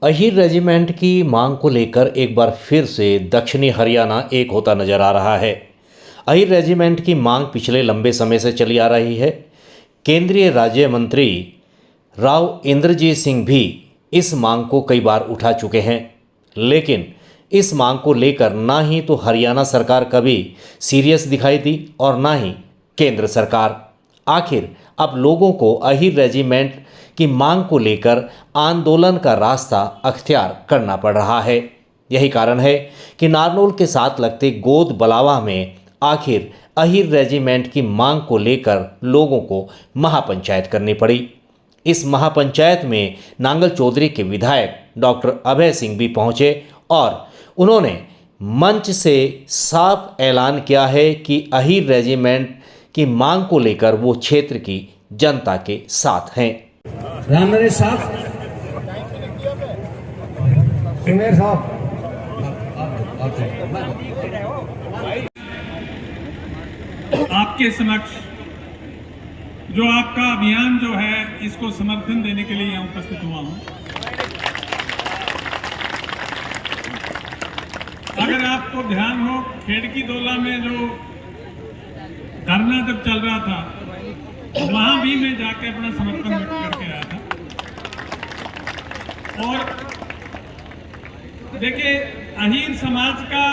Ahir regiment की मांग को लेकर एक बार फिर से दक्षिणी हरियाणा एक होता नजर आ रहा है। अहीर रेजिमेंट की मांग पिछले लंबे समय से चली आ रही है। केंद्रीय राज्य मंत्री राव इंद्रजीत सिंह भी इस मांग को कई बार उठा चुके हैं, लेकिन इस मांग को लेकर ना ही तो हरियाणा सरकार कभी सीरियस दिखाई दी और ना ही केंद्र सरकार। आखिर अब लोगों को अहीर रेजिमेंट की मांग को लेकर आंदोलन का रास्ता अख्तियार करना पड़ रहा है। यही कारण है कि नारनौल के साथ लगते गोद बलावा में आखिर अहीर रेजिमेंट की मांग को लेकर लोगों को महापंचायत करनी पड़ी। इस महापंचायत में नांगल चौधरी के विधायक डॉक्टर अभय सिंह भी पहुंचे और उन्होंने मंच से साफ ऐलान किया है कि अहीर रेजिमेंट की मांग को लेकर वो क्षेत्र की जनता के साथ हैं। राम नरेश साहब, सुमेर साहब, आपके समक्ष जो आपका अभियान जो है इसको समर्थन देने के लिए यहाँ उपस्थित हुआ हूँ। अगर आपको ध्यान हो, खेड़की दोला में जो धरना जब चल रहा था वहां भी मैं जाके अपना समर्थन व्यक्त करके आया था। और देखिए, अहीर समाज का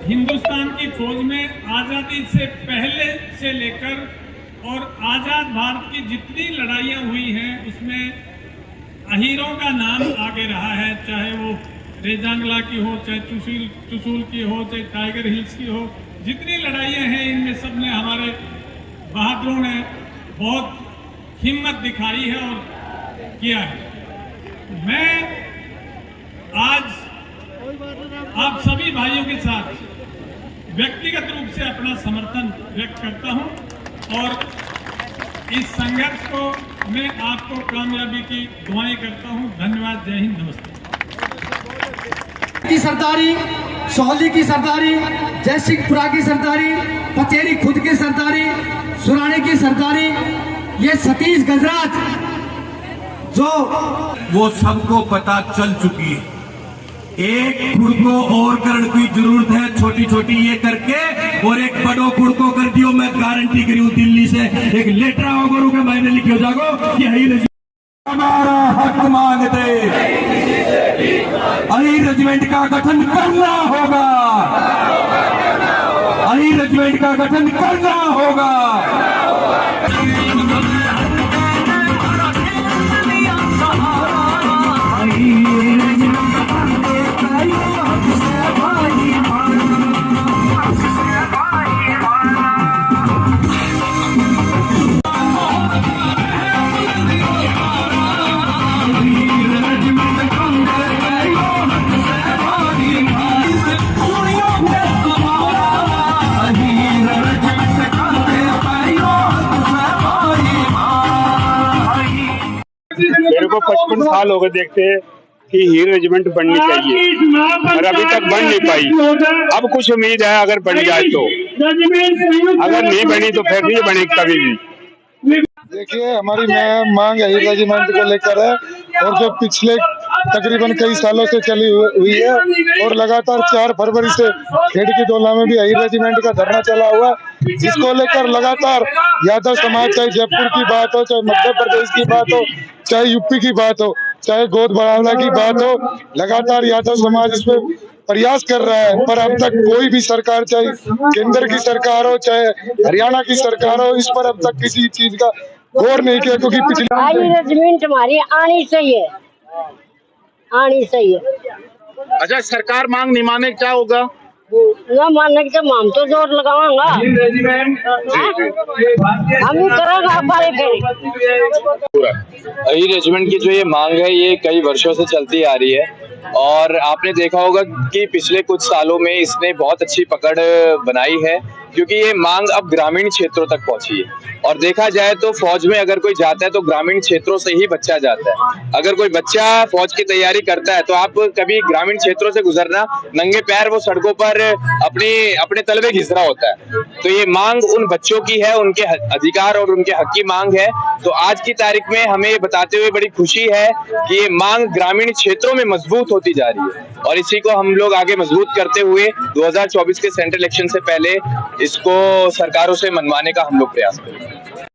हिंदुस्तान की फौज में आजादी से पहले से लेकर और आजाद भारत की जितनी लड़ाइयां हुई हैं उसमें अहीरों का नाम आगे रहा है, चाहे वो रेजांगला की हो, चाहे चुसूल की हो, चाहे टाइगर हिल्स की हो। जितनी लड़ाइयां हैं इनमें सब ने हमारे बहादुरों ने बहुत हिम्मत दिखाई है और किया है। मैं आज आप सभी भाइयों के साथ व्यक्तिगत रूप से अपना समर्थन व्यक्त करता हूं और इस संघर्ष को मैं आपको कामयाबी की दुआएं करता हूं। धन्यवाद। जय हिंद। नमस्ते। की सरदारी, सोहली की सरदारी, जयसिंहपुरा की सरदारी, पचेरी खुद की सरदारी, सुरानी की सरदारी, ये सतीश गजराज जो वो सबको पता चल चुकी है। एक खुद को और करने की जरूरत है, छोटी छोटी ये करके, और एक बड़ो खुद को कर दियो। मैं गारंटी करी हूँ दिल्ली से एक लेटर आओ गुरु के मैंने लिखे जागो कि हमारा हक मांगते अहीर रेजिमेंट का गठन करना होगा, अहीर रेजिमेंट का गठन करना होगा। मेरे को 55 साल हो गए देखते हैं कि हीर रेजिमेंट बननी चाहिए और अभी तक बन नहीं पाई। अब कुछ उम्मीद है अगर बन जाए तो, अगर नहीं बनी तो फिर नहीं बनेगी कभी भी। देखिए, हमारी मांग अहीर रेजिमेंट को लेकर है और जो पिछले तकरीबन कई सालों से चली हुई है और लगातार 4 फरवरी से खेड़की दोला में भी अहीर रेजिमेंट का धरना चला हुआ है, जिसको लेकर लगातार यादव समाज, चाहे जयपुर की बात हो, चाहे मध्य प्रदेश की बात हो, चाहे यूपी की बात हो, चाहे गोद बड़ावला की बात हो, लगातार यादव समाज इसमें प्रयास कर रहा है। पर अब तक कोई भी सरकार, चाहे केंद्र की सरकार हो चाहे हरियाणा की सरकार हो, इस पर अब तक किसी चीज का गौर नहीं किया। क्योंकि पिछले रेजिमेंट हमारी आनी चाहिए, आनी चाहिए। अच्छा, सरकार मांग नहीं माने क्या होगा? न मानने के तो हम तो जोर लगाऊंगा, हम ही करेंगे। अहीर रेजिमेंट की जो ये मांग है ये कई वर्षों से चलती आ रही है और आपने देखा होगा कि पिछले कुछ सालों में इसने बहुत अच्छी पकड़ बनाई है, क्योंकि ये मांग अब ग्रामीण क्षेत्रों तक पहुंची है। और देखा जाए तो फौज में अगर कोई जाता है तो ग्रामीण क्षेत्रों से ही बच्चा जाता है। अगर कोई बच्चा फौज की तैयारी करता है तो आप कभी ग्रामीण क्षेत्रों से गुजरना, नंगे पैर वो सड़कों पर अपने तलवे घिस रहा होता है। तो ये मांग उन बच्चों की है, उनके अधिकार और उनके हक की मांग है। तो आज की तारीख में हमें ये बताते हुए बड़ी खुशी है कि ये मांग ग्रामीण क्षेत्रों में मजबूत होती जा रही है और इसी को हम लोग आगे मजबूत करते हुए 2024 के सेंट्रल इलेक्शन से पहले इसको सरकारों से मनवाने का हम लोग प्रयास करेंगे।